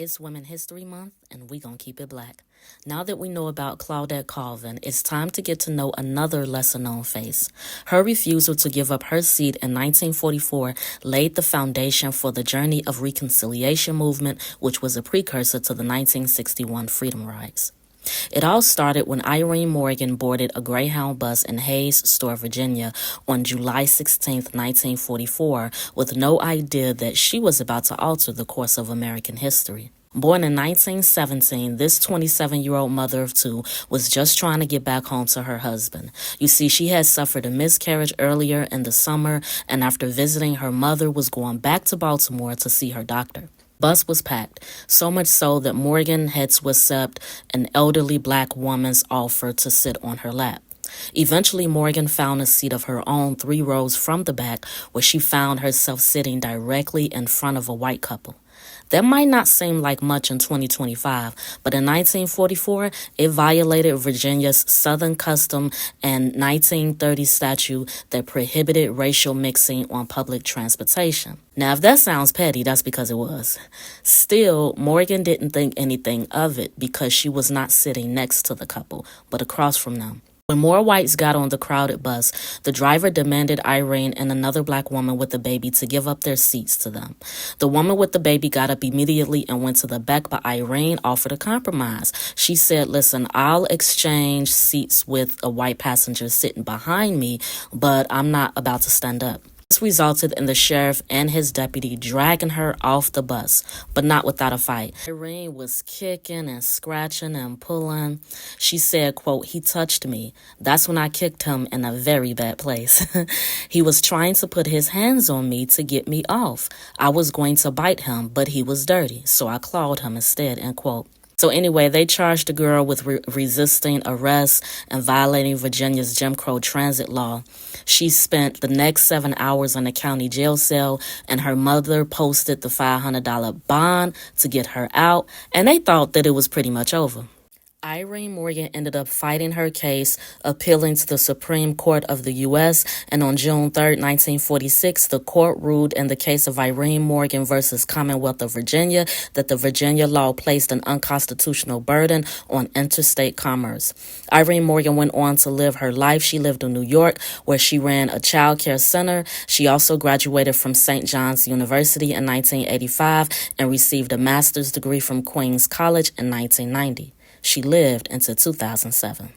It's Women History Month, and we gonna keep it black. Now that we know about Claudette Colvin, it's time to get to know another lesser-known face. Her refusal to give up her seat in 1944 laid the foundation for the Journey of Reconciliation movement, which was a precursor to the 1961 Freedom Rides. It all started when Irene Morgan boarded a Greyhound bus in Hayes Store, Virginia on July 16, 1944, with no idea that she was about to alter the course of American history. Born in 1917, this 27-year-old mother of two was just trying to get back home to her husband. You see, she had suffered a miscarriage earlier in the summer, and after visiting her mother, was going back to Baltimore to see her doctor. Bus was packed, so much so that Morgan had to accept an elderly black woman's offer to sit on her lap. Eventually, Morgan found a seat of her own 3 rows from the back, where she found herself sitting directly in front of a white couple. That might not seem like much in 2025, but in 1944, it violated Virginia's Southern custom and 1930 statute that prohibited racial mixing on public transportation. Now, if that sounds petty, that's because it was. Still, Morgan didn't think anything of it because she was not sitting next to the couple, but across from them. When more whites got on the crowded bus, the driver demanded Irene and another black woman with a baby to give up their seats to them. The woman with the baby got up immediately and went to the back, but Irene offered a compromise. She said, "Listen, I'll exchange seats with a white passenger sitting behind me, but I'm not about to stand up." This resulted in the sheriff and his deputy dragging her off the bus, but not without a fight. Irene was kicking and scratching and pulling. She said, quote, "He touched me. That's when I kicked him in a very bad place. He was trying to put his hands on me to get me off. I was going to bite him, but he was dirty, so I clawed him instead," end quote. So anyway, they charged the girl with resisting arrest and violating Virginia's Jim Crow transit law. She spent the next 7 hours in a county jail cell, and her mother posted the $500 bond to get her out, and they thought that it was pretty much over. Irene Morgan ended up fighting her case, appealing to the Supreme Court of the U.S., and on June 3, 1946, the court ruled in the case of Irene Morgan versus Commonwealth of Virginia that the Virginia law placed an unconstitutional burden on interstate commerce. Irene Morgan went on to live her life. She lived in New York, where she ran a child care center. She also graduated from St. John's University in 1985 and received a master's degree from Queens College in 1990. She lived until 2007.